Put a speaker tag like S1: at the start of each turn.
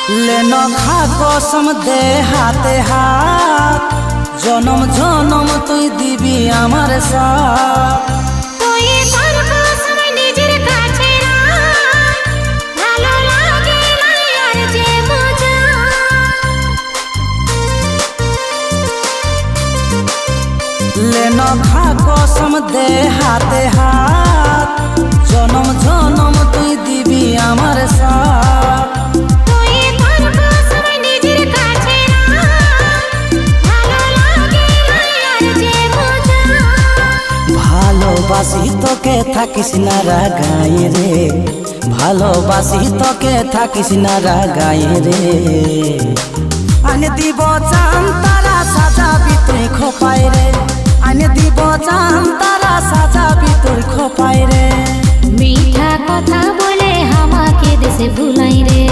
S1: लेनो खा कसम दे हाथे हाथ जन्म जन्म तुई दिबी आमार साथ
S2: তুই তোর কসম নিজের কাছে রাখ ভালো লাগে না আর যে মজা
S1: लेनो खा कसम दे हाथे हाथ जन्म जन्म तुई दिबी आमार साथ
S2: তুই তোর কসম নিজের কাছে রাখ ভালো লাগে না আর যে মজা
S1: ভালোবাসি তোকে থাকিস না রাগাই রে ভালোবাসি তোকে থাকিস না রাগাই রে আনে দিব চান তারা সাজাবি তুই খোপাই রে আনে দিব চান তারা সাজাবি তুই খোপাই রে
S2: মিঠা কথা বলে আমাকে দেশে ভুলাই রে।